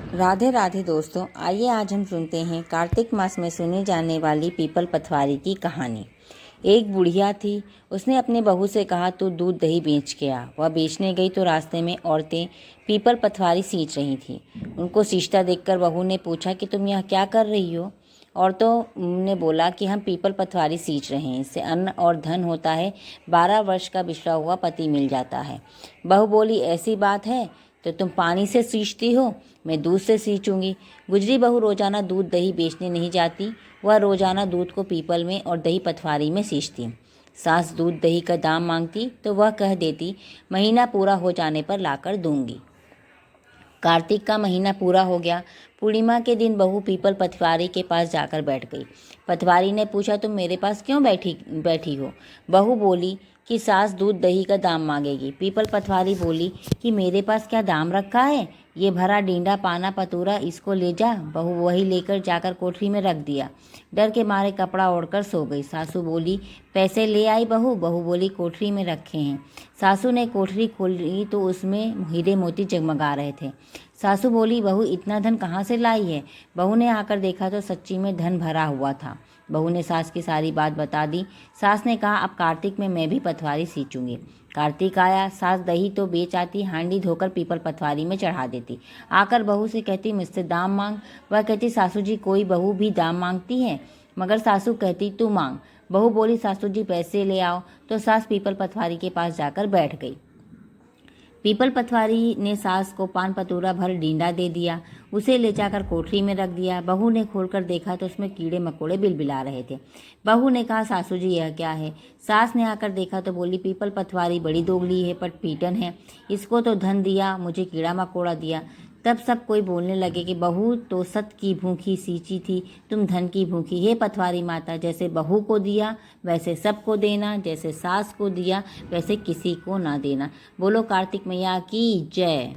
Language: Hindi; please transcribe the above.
राधे राधे दोस्तों, आइए आज हम सुनते हैं कार्तिक मास में सुनी जाने वाली पीपल पथवारी की कहानी। एक बुढ़िया थी। उसने अपने बहू से कहा, तू दूध दही बेच के आ। वह बेचने गई तो रास्ते में औरतें पीपल पथवारी सींच रही थीं। उनको सींचता देखकर बहू ने पूछा कि तुम यहाँ क्या कर रही हो। औरतों ने बोला कि हम पीपल पथवारी सींच रहे हैं, इससे अन्न और धन होता है, 12 वर्ष का बिछड़ा हुआ पति मिल जाता है। बहू बोली, ऐसी बात है तो तुम पानी से सींचती हो, मैं दूध से सींचूंगी। गुजरी बहू रोजाना दूध दही बेचने नहीं जाती, वह रोजाना दूध को पीपल में और दही पथवारी में सींचती। सास दूध दही का दाम मांगती तो वह कह देती, महीना पूरा हो जाने पर लाकर दूंगी। कार्तिक का महीना पूरा हो गया। पूर्णिमा के दिन बहू पीपल पथवारी के पास जाकर बैठ गई। पथवारी ने पूछा, तुम मेरे पास क्यों बैठी हो। बहू बोली कि सास दूध दही का दाम मांगेगी। पीपल पथवारी बोली कि मेरे पास क्या दाम रखा है, ये भरा डींडा पाना पतूरा, इसको ले जा। बहू वही लेकर जाकर कोठरी में रख दिया। डर के मारे कपड़ा ओढ़कर सो गई। सासू बोली, पैसे ले आई बहू। बहू बोली, कोठरी में रखे हैं। सासू ने कोठरी खोली तो उसमें हीरे मोती जगमगा रहे थे। सासू बोली, बहू इतना धन कहाँ से लाई है। बहू ने आकर देखा तो सच्ची में धन भरा हुआ था। बहू ने सास की सारी बात बता दी। सास ने कहा, अब कार्तिक में मैं भी पथवारी सींचूंगी। कार्तिक आया। सास दही तो बेच आती, हांडी धोकर पीपल पथवारी में चढ़ा देती। आकर बहू से कहती, मुझसे दाम मांग। वह कहती, सासू जी कोई बहू भी दाम मांगती है। मगर सासू कहती, तू मांग। बहू बोली, सासू जी पैसे ले आओ। तो सास पीपल पथवारी के पास जाकर बैठ गई। पीपल पथवारी ने सास को पान पतूरा भर डींडा दे दिया। उसे ले जाकर कोठरी में रख दिया। बहू ने खोलकर देखा तो उसमें कीड़े मकोड़े बिलबिला रहे थे। बहू ने कहा, सासू जी यह क्या है। सास ने आकर देखा तो बोली, पीपल पथवारी बड़ी दोगली है, पटपीटन है, इसको तो धन दिया, मुझे कीड़ा मकोड़ा दिया। तब सब कोई बोलने लगे कि बहू तो सत की भूखी सींची थी, तुम धन की भूखी। हे पथवारी माता, जैसे बहू को दिया वैसे सबको देना, जैसे सास को दिया वैसे किसी को ना देना। बोलो कार्तिक मैया की जय।